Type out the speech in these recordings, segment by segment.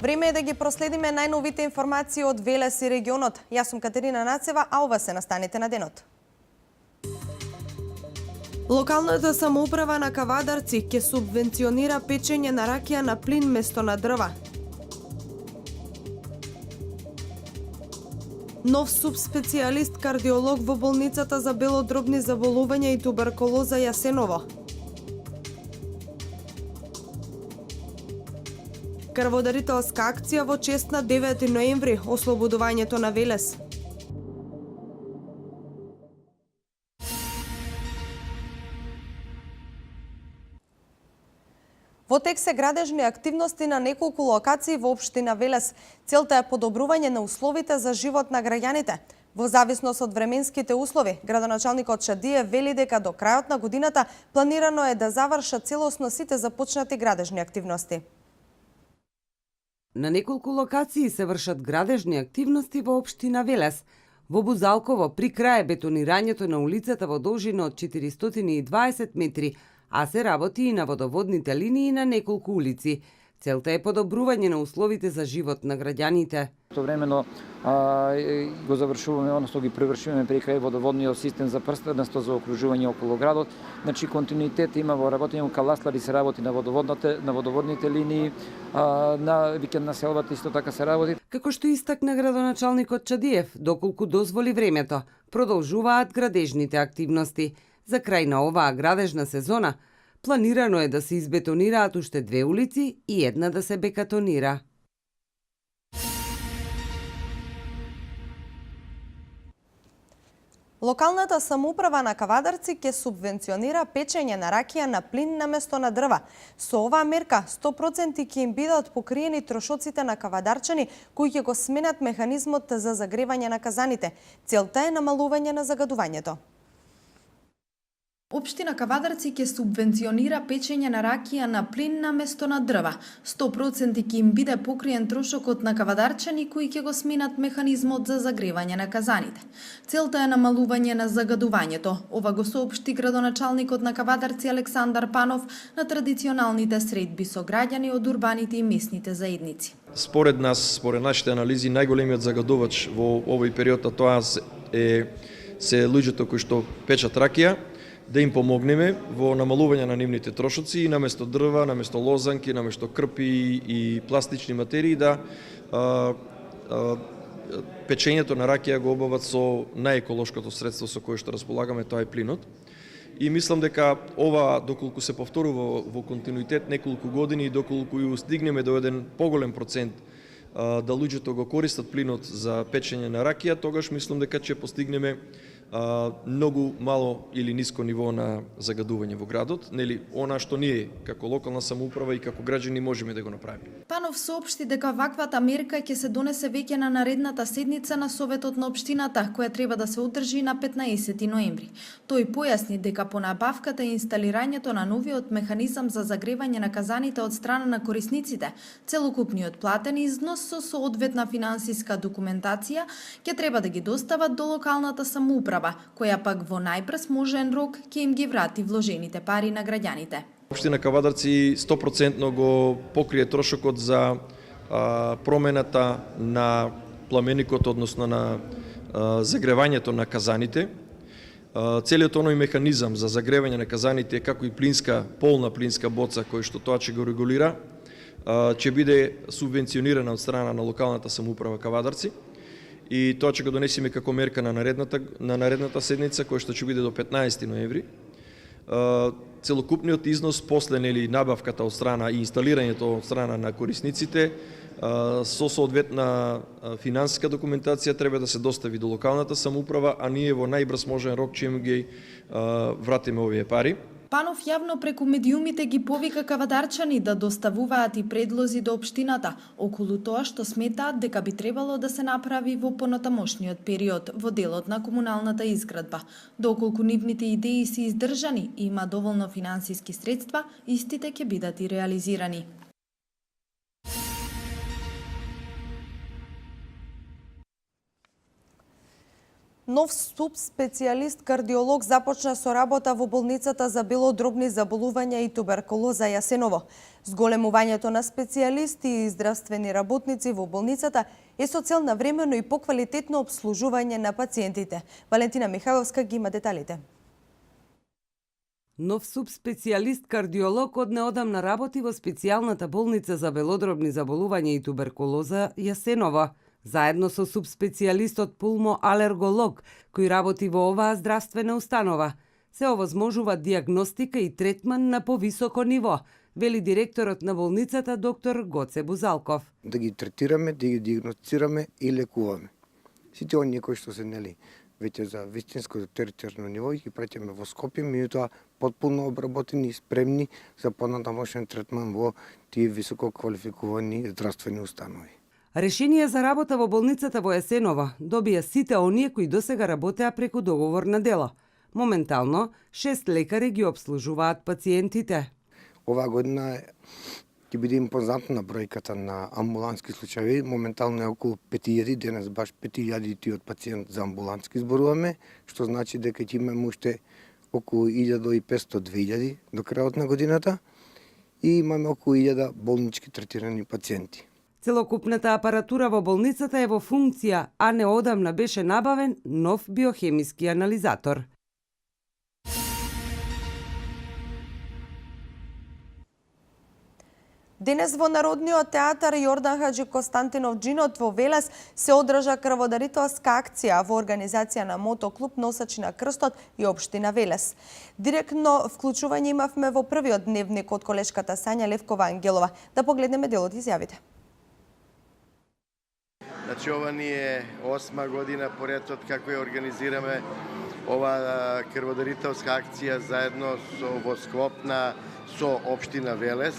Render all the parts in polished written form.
Време е да ги проследиме најновите информации од Велес и регионот. Јас сум Катерина Нацева, а ова се настаните на денот. Локалната самоуправа на Кавадарци ќе субвенционира печење на ракија на плин место на дрва. Нов субспецијалист кардиолог во болницата за белодробни заболувања и туберкулоза Јасеново. Крводарителска акција во чест на 9 ноември, ослободувањето на Велес. Во тек се градежни активности на неколку локации во општина Велес. Целта е подобрување на условите за живот на граѓаните. Во зависност од временските услови, градоначалникот Шадиев вели дека до крајот на годината планирано е да завршат целосно сите започнати градежни активности. На неколку локации се вршат градежни активности во општина Велес. Во Бузалково при крај е бетонирањето на улицата во должина од 420 метри, а се работи и на водоводните линии на неколку улици. Целта е подобрување на условите за живот на граѓаните. Времено го завршуваме, односно ги превршуваме при крај водоводниот систем за прстеността за окружување околу градот. Значи континуитет има во работење, каласлари се работи на водоводните линии, на викенд населбата исто така се работи. Како што истакна градоначалникот Чадиев, доколку дозволи времето, продолжуваат градежните активности. За крај на оваа градежна сезона планирано е да се избетонираат уште 2 улици и една да се бекатонира. Локалната самоуправа на Кавадарци ќе субвенционира печење на ракија на плин наместо на дрва. Со оваа мерка 100% ќе им бидат покриени трошоците на кавадарчани кои ќе го сменат механизмот за загревање на казаните. Целта е намалување на загадувањето. Општина Кавадарци ќе субвенционира печење на ракија на плин наместо на дрва. 100% ќе им биде покриен трошокот на кавадарчани кои ќе го сменат механизмот за загревање на казаните. Целта е намалување на загадувањето. Ова го соопшти градоначалникот на Кавадарци Александар Панов на традиционалните средби со граѓани од урбаните и местните заедници. Според нас, според нашите анализи, најголемиот загадувач во овој период тоа се луѓето кои што печат ракија, да им помогнеме во намалување на нивните трошоци и наместо дрва, наместо лозанки, наместо крпи и пластични материи да печењето на ракија го обават со најеколошкото средство со кое што располагаме, тоа е плинот. И мислам дека ова, доколку се повторува во континуитет неколку години и доколку ја стигнеме до еден поголем процент да луѓето го користат плинот за печење на ракија, тогаш мислам дека ќе постигнеме многу мало или ниско ниво на загадување во градот, нели она што ние како локална самоуправа и како граѓани можеме да го направиме. Панов соопшти дека ваквата мерка ќе се донесе веќе на наредната седница на Советот на општината, која треба да се одржи на 15 ноември. Тој појасни дека по набавката и инсталирањето на новиот механизам за загревање на казаните од страна на корисниците, целокупниот платен износ со соодветна финансиска документација ќе треба да ги достават до локалната самоуправа, која пак во најбрз можен рок ќе им ги врати вложените пари на граѓаните. Општина Кавадарци 100% го покрие трошокот за промената на пламеникот, односно на загревањето на казаните. Целиот оној механизам за загревање на казаните, како и полна плинска боца кој што тоа ќе го регулира, ќе биде субвенционирана од страна на локалната самоуправа Кавадарци. И тоа ќе го донесеме како мерка на наредната седница, која што ќе биде до 15 ноември. Целокупниот износ после набавката од страна и инсталирањето од страна на корисниците со соодветна финансиска документација треба да се достави до локалната самоуправа, а ние во најбрз можен рок ќе им ги вратиме овие пари. Панов јавно преку медиумите ги повика кавадарчани да доставуваат и предлози до општината околу тоа што сметаат дека би требало да се направи во понатамошниот период во делот на комуналната изградба. Доколку нивните идеи се издржани и има доволно финансиски средства, истите ќе бидат и реализирани. Нов субспецијалист кардиолог започна со работа во болницата за белодробни заболувања и туберкулоза Јасеново. Зголемувањето на специјалисти и здравствени работници во болницата е со цел на времено и поквалитетно обслужување на пациентите. Валентина Михайловска ги има деталите. Нов субспецијалист кардиолог од неодамна работи во специјалната болница за белодробни заболувања и туберкулоза Јасеново, заедно со субспецијалистот пулмо-алерголог, кој работи во оваа здравствена установа. Се овозможува диагностика и третман на повисоко ниво, вели директорот на болницата доктор Гоце Бузалков. Да ги третираме, да ги диагностицираме и лекуваме. Сите оние кои што се веќе за вистинско терцијарно ниво ги пратиме во Скопје, меѓутоа потпуно обработени и спремни за понатамошен третман во тие високо квалификувани здравствени установи. Решение за работа во болницата во Јасеново добија сите оние кои досега работеа преку договор на дело. Моментално, 6 лекари ги обслужуваат пациентите. Оваа година ќе биде импозантна бројката на амбулански случаи. Моментално е околу 5000, денес баш 5000 од пациент за амбулански зборуваме, што значи дека ќе имаме уште околу 1500-2000 до крајот на годината и имаме околу 1000 болнички третирани пациенти. Целокупната апаратура во болницата е во функција, а неодамна беше набавен нов биохемиски анализатор. Денес во Народниот театар Јордан Хаџи Константинов Джинот во Велес се одржа крводарителска акција во организација на мотоклуб Носачи на крстот и општина Велес. Директно вклучување имавме во првиот дневник од колешката Сања Левкова Ангелова. Да погледнеме дел од изјавите. Значи, ова ни е 8 година поред од како ја организираме ова крводарителска акција заедно во склоп со општина Велес.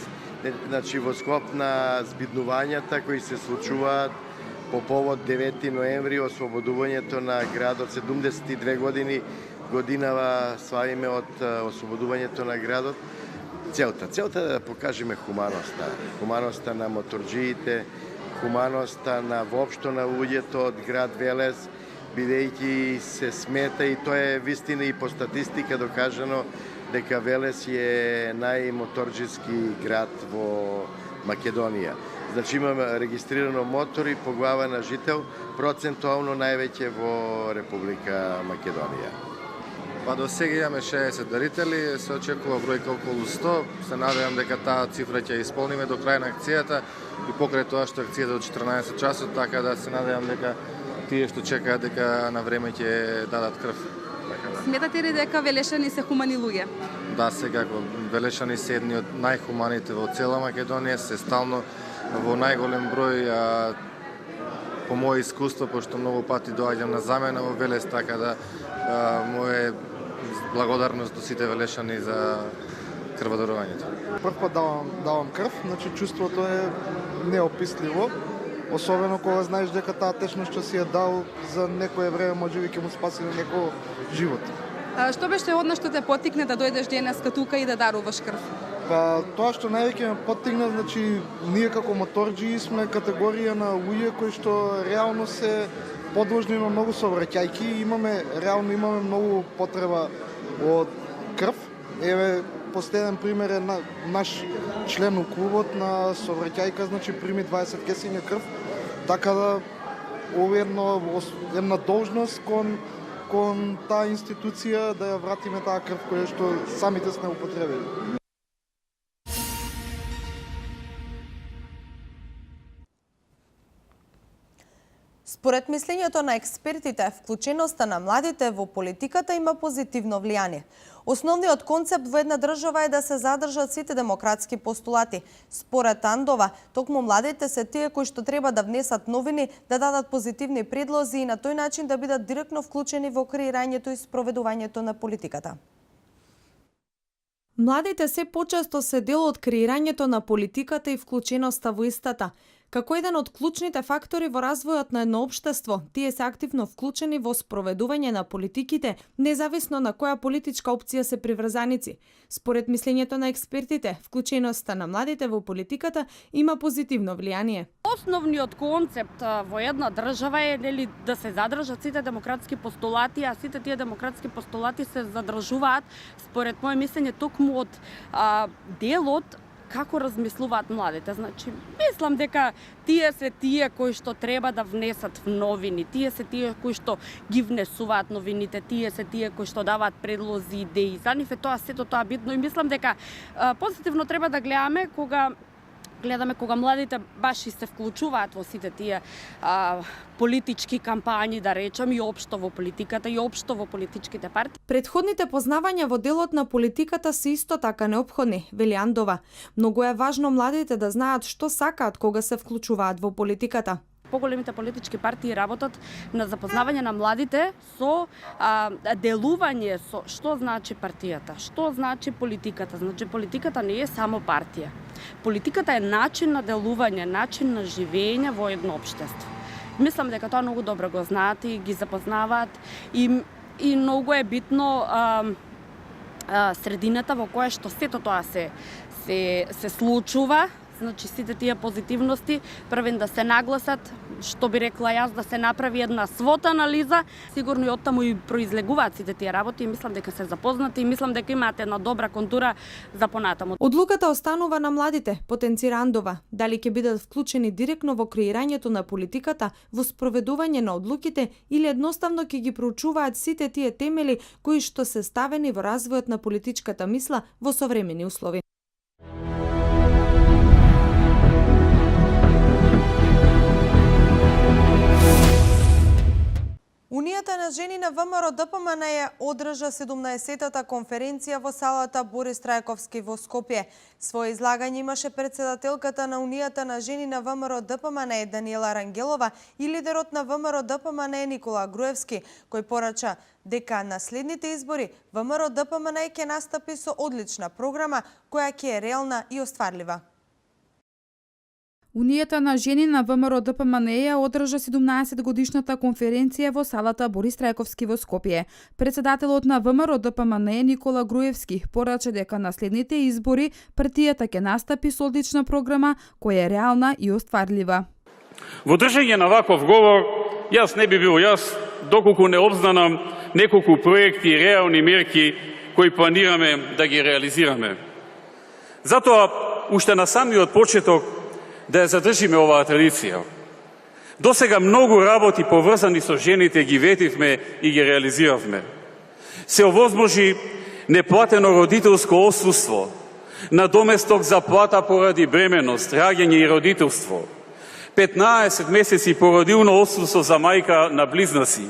Значи, во склоп на збиднувањата кои се случуваат по повод 9 ноември, ослободувањето на градот, 72 годинава славиме од ослободувањето на градот. Целта е да покажеме хуманоста на моторџиите, хуманоста на воопшто на луѓето од град Велес, бидејќи се смета и тоа е вистина и по статистика докажано дека Велес е најмоторџиски град во Македонија. Значи имаме регистрирано мотори по глава на жител, процентуално највеќе во Република Македонија. Па до сега имаме 60 дарители, се очекува бројка околу 100. Се надевам дека таа цифра ќе исполниме до крај на акцијата и покрај тоа што акцијата од 14 часот, така да се надевам дека тие што чекаат дека на време ќе дадат крв. Сметате ли дека велешани се хумани луѓе? Да, секако. Велешани се едни од најхуманите во цела Македонија, се стално во најголем број, по моје искуство, пошто многу пати доаѓам на замена во Велес, така да моје благодарност до сите велешани за крводарувањето. Прв пат давам крв, значи чувството е неописливо, особено кога знаеш дека таа течност што си ја дал за некое време можеби ќе му спаси на некој живот. Што беше одна што те поттикне да дојдеш денеска тука и да даруваш крв? Па тоа што највеќе ме поттикна, значи ние како моторџии сме категорија на луѓе кои што реално се подложни на многу сообраќајки, реално имаме многу потреба од крв. Еве последен пример е наш член у клубот на сообраќајка, значи прими 20 кесиња крв, така да ова е една должност кон таа институција да ја вратиме таа крв која што самите сме употребили. Според мислењето на експертите, вклученоста на младите во политиката има позитивно влијание. Основниот концепт во една држава е да се задржат сите демократски постулати. Според Андова, токму младите се тие кои што треба да внесат новини, да дадат позитивни предлози и на тој начин да бидат директно вклучени во креирањето и спроведувањето на политиката. Младите се почесто се дел од креирањето на политиката и вклученоста во истата. Како еден од клучните фактори во развојот на едно општество, тие се активно вклучени во спроведување на политиките, независно на која политичка опција се приврзаници. Според мислењето на експертите, вклученоста на младите во политиката има позитивно влијание. Основниот концепт во една држава е да се задржат сите демократски постулати, а сите тие демократски постулати се задржуваат, според моје мислење, токму од делот како размислуваат младите. Значи, мислам дека тие се тие кои што треба да внесат новини, тие се тие кои што ги внесуваат новините, тие се тие кои што даваат предлози, идеи. За нив е тоа сето тоа битно и мислам дека позитивно треба да гледаме кога младите баш и се вклучуваат во сите тие политички кампањи, да речам, и општо во политиката, и општо во политичките партии. Предходните познавања во делот на политиката се исто така неопходни, вели Андова. Многу е важно младите да знаат што сакаат кога се вклучуваат во политиката. Поголемите политички партии работат на запознавање на младите со делување со што значи партијата, што значи политиката. Значи политиката не е само партија. Политиката е начин на делување, начин на живење во едно општество. Мислам дека тоа многу добро го знаат и ги запознаваат и многу е битно средината во која што сето тоа се случува. Значи сите тие позитивности првен да се нагласат, што би рекла јас, да се направи една свот анализа, сигурно и оттаму и произлегуваат сите тие работи и мислам дека се запознати и мислам дека имаат една добра контура за понатаму. Одлуката останува на младите, потенцира Андова, дали ќе бидат вклучени директно во креирањето на политиката, во спроведување на одлуките или едноставно ќе ги проучуваат сите тие темели кои што се ставени во развојот на политичката мисла во современи услови. Унијата на жени на ВМРО ДПМН ја одржа 17-та конференција во салата Борис Трајковски во Скопје. Своје излагање имаше председателката на Унијата на жени на ВМРО ДПМН Даниела Рангелова и лидерот на ВМРО ДПМН Никола Груевски, кој порача дека на следните избори ВМРО ДПМН ќе настапи со одлична програма која ќе е реална и остварлива. Унијата на жени на ВМРО ДПМН ја одржа 17-годишната конференција во салата Борис Трајковски во Скопје. Председателот на ВМРО ДПМН Никола Груевски порача дека на следните избори партијата ќе настапи со одлична програма која е реална и остварлива. Во држање на ваков говор, јас не би бил јас доколку не обзнанам неколку проекти и реални мерки кои планираме да ги реализираме. Затоа, уште на самиот почеток, да ја задржиме оваа традиција. Досега многу работи поврзани со жените ги ветивме и ги реализиравме. Се овозможи неплатено родителско отсуство, надоместок за плата поради бременост, раѓање и родителство, 15 месеци породилно отсуство за мајка на близнаци.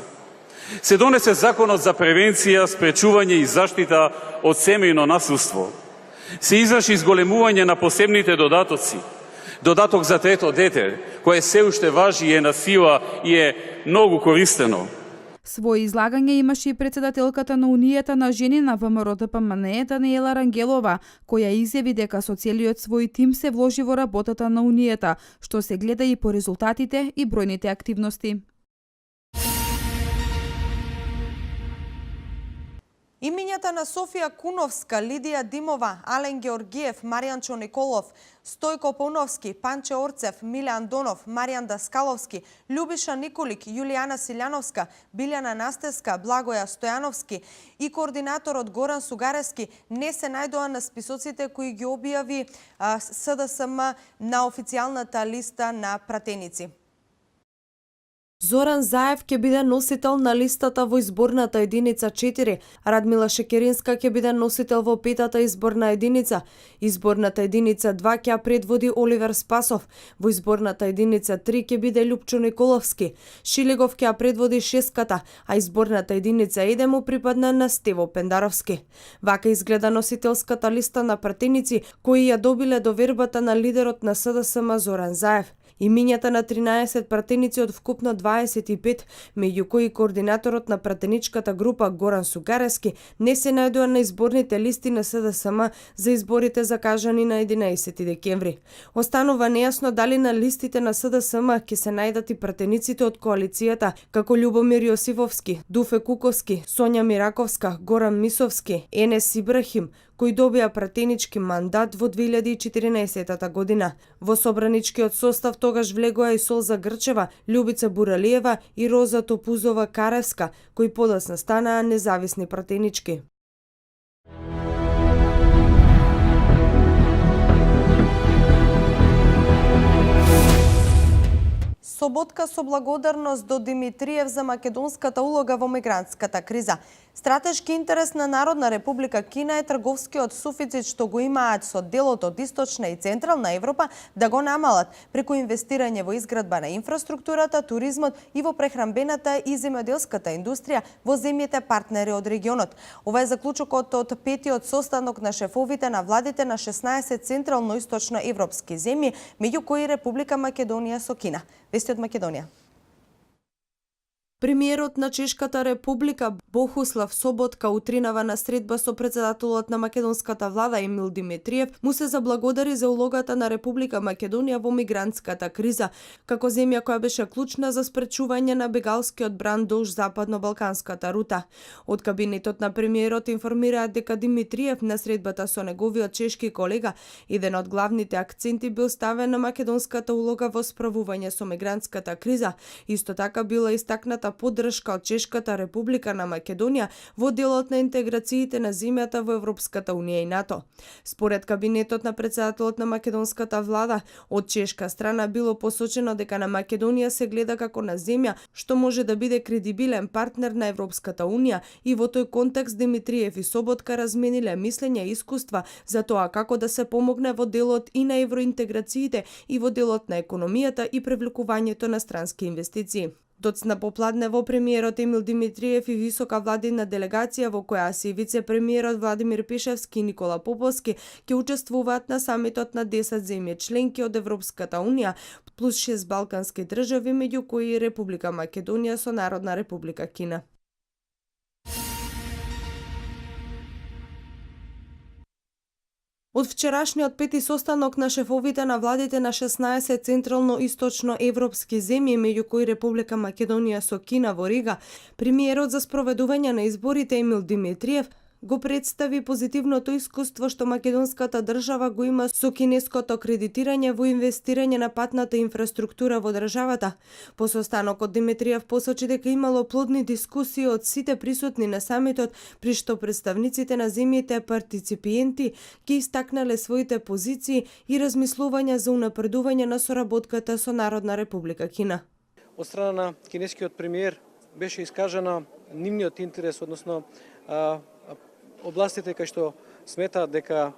Се донесе законот за превенција, спречување и заштита од семејно насилство. Се изврши изголемување на посебните додатоци, додаток за трето дете, кое се уште важи и е на сила и е многу користено. Своје излагање имаше и председателката на Унијата на жени на ВМРО ДПМН Даниела Рангелова, која изјави дека со целиот свој тим се вложи во работата на Унијата, што се гледа и по резултатите и бројните активности. Имињата на Софија Куновска, Лидија Димова, Ален Георгиев, Маријанчо Николов, Стојко Пауновски, Панче Орцев, Миле Андонов, Маријан Даскаловски, Љубиша Николик, Јулијана Силјановска, Билјана Настеска, Благоја Стојановски и координаторот Горан Сугарески не се најдоа на списоците кои ги објави СДСМ на официјалната листа на пратеници. Зоран Заев ќе биде носител на листата во изборната единица 4, Радмила Шекеринска ќе биде носител во 5-та изборна единица, изборната единица 2 ќе ја предводи Оливер Спасов, во изборната единица 3 ќе биде Љупчо Николовски, Шилегов ќе ја предводи 6-ката, а изборната единица 1 му припадна на Стево Пендаровски. Вака изгледа носителската листа на пратеници кои ја добиле довербата на лидерот на СДСМ Зоран Заев. Имињата на 13 пратеници од вкупно 25, меѓу кои координаторот на пратеничката група Горан Сугаревски, не се најдоа на изборните листи на СДСМ за изборите закажани на 11 декември. Останува нејасно дали на листите на СДСМ ќе се најдат и пратениците од коалицијата, како Љубомир Јосифовски, Дуфе Куковски, Сонја Мираковска, Горан Мисовски, Енес Ибрахим, кои добија пратенички мандат во 2014 година. Во собраничкиот состав тогаш влегоа и Солза Грчева, Љубица Буралиева и Роза Топузова Каревска, кои подоцна станаа независни пратенички. Соботка со благодарност до Димитриев за македонската улога во мигрантската криза. Стратешки интерес на Народна република Кина е трговскиот суфицит што го имаат со делот од Источна и Централна Европа да го намалат преку инвестирање во изградба на инфраструктурата, туризмот и во прехранбената и земјоделската индустрија во земјите партнери од регионот. Ова е заклучокот од петиот состанок на шефовите на владите на 16 централно-источно европски земји, меѓу кои Република Македонија со Кина. Вести од Македонија. Премиерот на Чешката република Бохуслав Соботка утринава на средба со председателот на македонската влада Емил Димитриев му се заблагодари за улогата на Република Македонија во мигрантската криза, како земја која беше клучна за спречување на бегалскиот бран долж западно-балканската рута. Од кабинетот на премиерот информираат дека Димитриев на средбата со неговиот чешки колега еден од главните акценти бил ставен на македонската улога во справување со мигрантската криза. Исто така била истакната поддршка од Чешката република на Македонија во делот на интеграциите на земјата во Европската унија и НАТО. Според кабинетот на председателот на македонската влада, од чешка страна било посочено дека на Македонија се гледа како на земја што може да биде кредибилен партнер на Европската унија и во тој контекст Димитриев и Соботка размениле мислења и искуства за тоа како да се помогне во делот и на евроинтеграциите и во делот на економијата и привлекувањето на странски инвестиции. Доцна попладне во премиерот Емил Димитриев и висока владина делегација во која се и вице-премиерот Владимир Пешевски и Никола Поповски ќе учествуваат на самитот на 10 земји членки од Европската унија плюс 6 балкански држави, меѓу кои и Република Македонија со Народна република Кина. Од вчерашниот пети состанок на шефовите на владите на 16 централно-источно европски земји, меѓу кои Република Македонија со Кина во Рига, премиерот за спроведување на изборите Емил Димитриев го представи позитивното искуство што македонската држава го има со кинеското кредитирање во инвестирање на патната инфраструктура во државата. По состанокот Димитриев посочи дека имало плодни дискусии од сите присутни на самитот, при што представниците на земјите партиципиенти ги истакнале своите позиции и размислувања за унапредување на соработката со Народна република Кина. Од страна на кинескиот премиер беше искажана нивниот интерес, односно областите кај што сметаат дека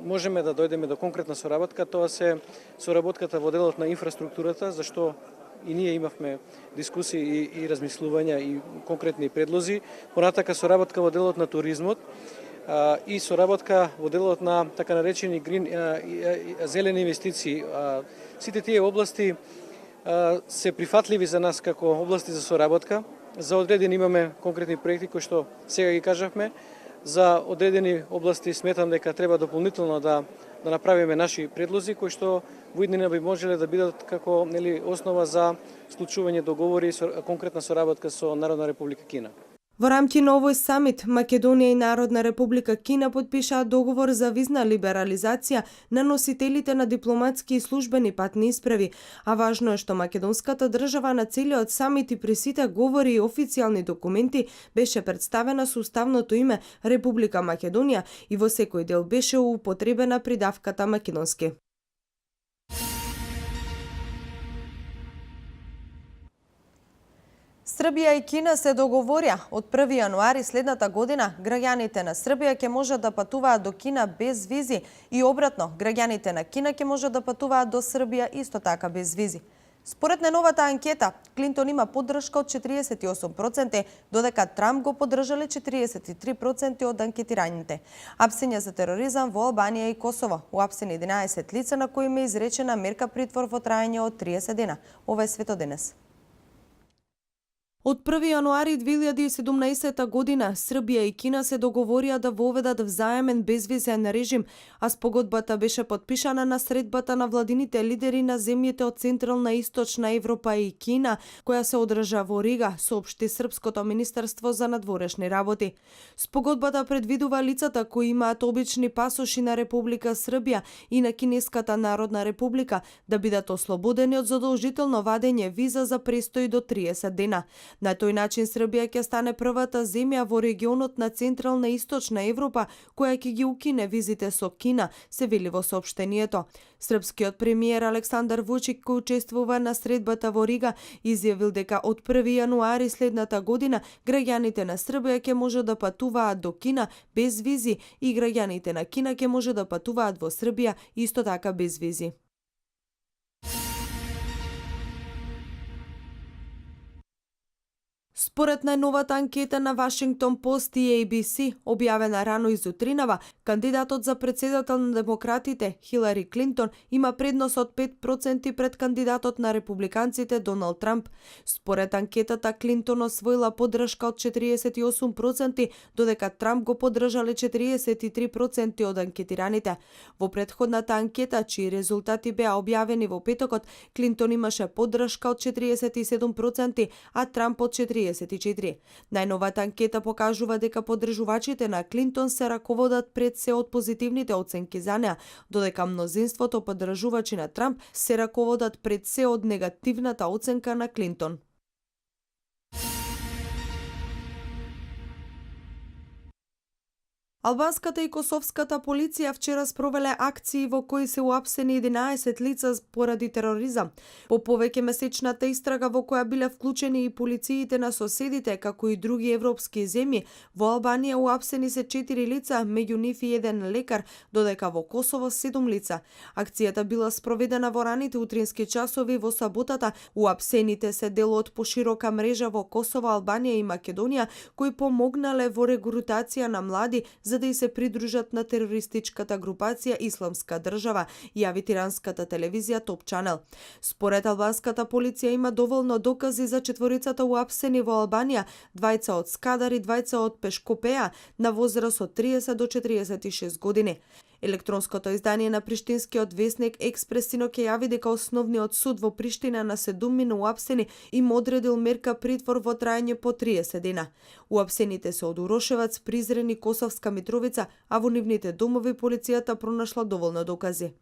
можеме да дојдеме до конкретна соработка, тоа се соработката во делот на инфраструктурата, зашто и ние имавме дискусии и размислувања и конкретни предлози, понатака соработка во делот на туризмот и соработка во делот на така наречени зелени инвестиции. Сите тие области се прифатливи за нас како области за соработка. За одредени имаме конкретни проекти кои што сега ги кажавме. За одредени области сметам дека треба дополнително да направиме наши предлози кои што во иднина би можеле да бидат како основа за склучување договори и конкретна соработка со Народна република Кина. Во рамки на овој самит, Македонија и Народна република Кина подпишаа договор за визна либерализација на носителите на дипломатски и службени патни исправи, а важно е што македонската држава на целиот самит и при сите говори и официјални документи беше представена со уставното име Република Македонија и во секој дел беше употребена придавката македонски. Србија и Кина се договорија од 1 јануари следната година граѓаните на Србија ќе можат да патуваат до Кина без визи и обратно, граѓаните на Кина ќе можат да патуваат до Србија исто така без визи. Според најновата анкета, Клинтон има поддршка од 48%, додека Трамп го поддржале 43% од анкетираните. Апсења за тероризам во Албанија и Косово. Уапсени 11 лица на кои им е изречена мерка притвор во трајање од 30 дена. Ова е свето денес. Од 1 јануари 2017 година Србија и Кина се договорија да воведат взаемен безвизен режим, а спогодбата беше потпишана на средбата на владините лидери на земјите од Централна и Источна Европа и Кина, која се одржа во Рига, соопшти Српското министерство за надворешни работи. Спогодбата предвидува лицата кои имаат обични пасоши на Република Србија и на Кинеската Народна Република да бидат ослободени од задолжително вадење виза за престој до 30 дена. На тој начин Србија ќе стане првата земја во регионот на Централна и Источна Европа која ќе ги укине визите со Кина, се вели во соопштението. Српскиот премиер Александар Вучик, кој учествува на средбата во Рига, изјавил дека од 1 јануари следната година граѓаните на Србија ќе може да патуваат до Кина без визи и граѓаните на Кина ќе може да патуваат во Србија исто така без визи. Според најновата анкета на Вашингтон Пост и ABC, објавена рано изутринава, кандидатот за председател на демократите, Хилари Клинтон, има предност од 5% пред кандидатот на републиканците Доналд Трамп. Според анкетата, Клинтон освоила поддршка од 48%, додека Трамп го поддржале 43% од анкетираните. Во претходната анкета, чии резултати беа објавени во петокот, Клинтон имаше поддршка од 47%, а Трамп од 44%. Најновата анкета покажува дека поддржувачите на Клинтон се раководат пред се од позитивните оценки за неа, додека мнозинството поддржувачи на Трамп се раководат пред се од негативната оценка на Клинтон. Албанската и косовската полиција вчера спровеле акции во кои се уапсени 11 лица поради тероризам. По повеќе месечната истрага во која биле вклучени и полициите на соседите, како и други европски земји, во Албанија уапсени се 4 лица, меѓу нив и еден лекар, додека во Косово 7 лица. Акцијата била спроведена во раните утрински часови во саботата. Уапсените се дел од поширока мрежа во Косово, Албанија и Македонија, кои помогнале во регрутација на млади за да и се придружат на терористичката групација Исламска држава, јави тиранската телевизија Топ Чанел. Според албанската полиција има доволно докази за четворицата уапсени во Албанија, двајца од Скадар и двајца од Пешкопеа на возраст од 30 до 46 години. Електронското издание на приштинскиот весник Експрес синоќ јави дека основниот суд во Приштина на 7 уапсени им одредил мерка притвор во трајање по 30 дена. Уапсените се од Урошевац, Призрен и Косовска Митровица, а во нивните домови полицијата пронашла доволно докази.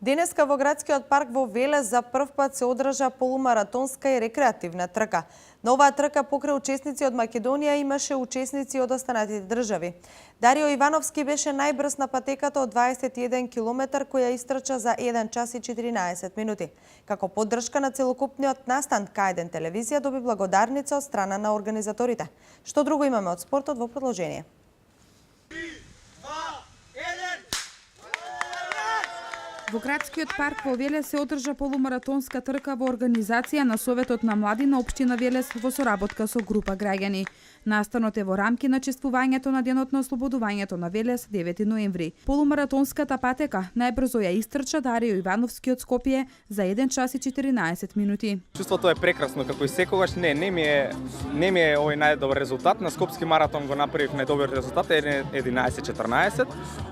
Денеска во градскиот парк во Велес за прв пат се одржа полумаратонска и рекреативна трка. На оваа трка покрај учесници од Македонија имаше учесници од останатите држави. Дарио Ивановски беше најбрз на патеката од 21 км која истрча за 1 час и 14 минути. Како поддршка на целокупниот настан, К1 телевизија доби благодарница од страна на организаторите. Што друго имаме од спортот во продолжение? Во градскиот парк во Велес се одржа полумаратонска трка во организација на Советот на млади на општина Велес во соработка со група граѓани. Настанот е во рамки на чествувањето на денот на ослободувањето на Велес 9 ноември. Полумаратонската патека најбрзо ја истрча Дарио Ивановски од Скопје за 1 час и 14 минути. Чувството е прекрасно, како и секогаш. Не ми е овој најдобар резултат. На Скопски маратон го направив најдобар резултат 11:14.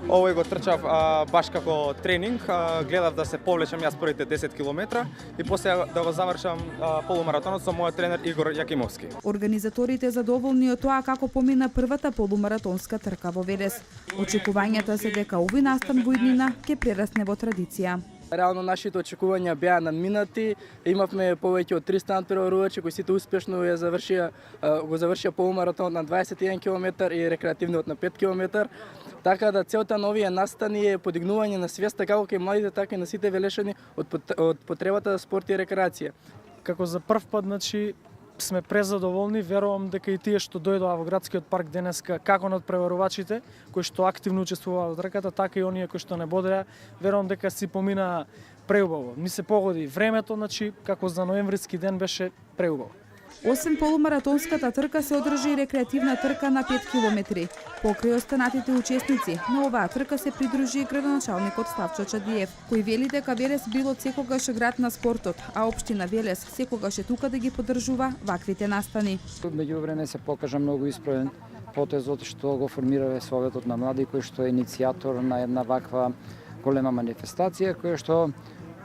Овој го трчав баш како тренинг. Гледав да се повлечам јас првите 10 километра и после да го завршам полумаратонот со мојот тренер Игор Јакимовски. Организаторите задоволни од тоа како помина првата полумаратонска трка во Велес. Очекувањата се дека овој настан во иднина ќе прерасне во традиција. Реално нашите очекувања беа надминати. Имавме повеќе од 300 надпреварувачи кои сите успешно го завршија полумаратонот на 21 км и рекреативниот на 5 км. Така да целта на овие настани е подигнување на свеста како кај младите, така и на сите велешани од потребата за спорт и рекреација. Како за прв пат, значи, сме презадоволни, верувам дека и тие што дојдоа во градскиот парк денеска, како надпреварувачите кои што активно учествуваа во трката, така и оние кои што не бодеа, верувам дека си помина преубаво. Ми се погоди времето, значи како за ноемвриски ден беше преубаво. Освен полумаратонската трка се одржи и рекреативна трка на 5 км. Покрај останатите учесници, на оваа трка се придружи и градоначалникот Славчо Чадиев, кој вели дека Велес бил од секогаш град на спортот, а општина Велес секогаш е тука да ги поддржува ваквите настани. Меѓувреме се покажа многу исправен потезот што го формирава Советот на млади, кој што е иницијатор на една ваква голема манифестација, која што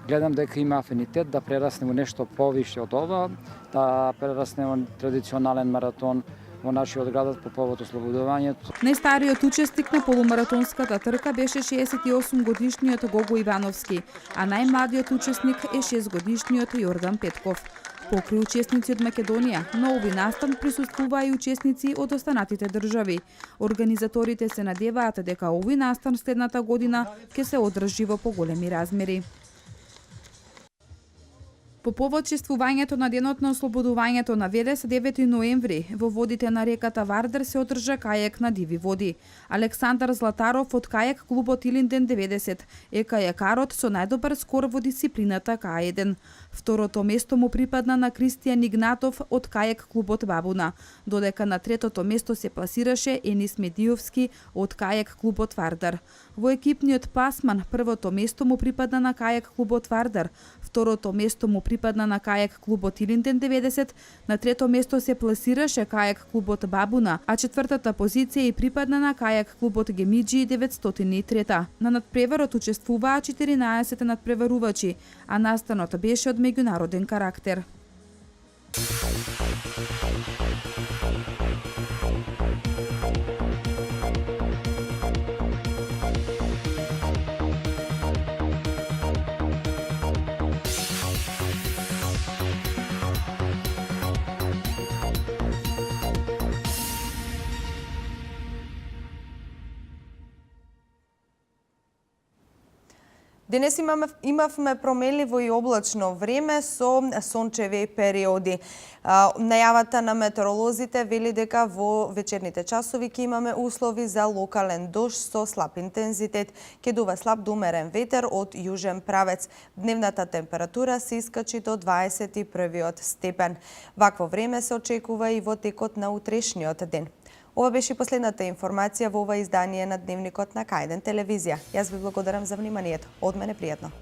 гледам дека има афинитет да прерасне во нешто повише од ова, да прерасне во традиционален маратон во нашиот град по повод ослободувањето. Најстариот учесник на полумаратонската трка беше 68-годишниот Гого Ивановски, а најмладиот учесник е 6-годишниот Јордан Петков. Покрај учесници од Македонија, на овој настан присуствуваа и учесници од останатите држави. Организаторите се надеваат дека овој настан следната година ќе се одржи во поголеми размери. По повод чествувањето на денот на ослободувањето на Велес 9 ноември, во водите на реката Вардар се одржа кајак на диви води. Александар Златаров од кајак клубот Илинден 90 е кајакарот со најдобар скор во дисциплината К1. Второто место му припадна на Кристијан Игнатов од кајак клубот Бабуна, додека на третото место се пласираше Енис Медиовски од кајак клубот Вардар. Во екипниот пасман првото место му припадна на кајак клубот Вардар, второто место му припадна на кајак клубот Илинден 90, на трето место се пласираше кајак клубот Бабуна, а четвртата позиција и припадна на кајак клубот Гемиджи 903. На надпреварот учествуваа 14 надпреварувачи, а настанот беше од меѓународен карактер. Денес имавме променливо и облачно време со сончеви периоди. Најавата на метеоролозите вели дека во вечерните часови ќе имаме услови за локален дожд со слаб интензитет. Ќе дува слаб до умерен ветер од јужен правец. Дневната температура се искачи до 21 степен. Вакво време се очекува и во текот на утрешниот ден. Ова беше последната информација во ова издание на Дневникот на К1 телевизија. Јас ви благодарам за вниманието. Од мене пријатно.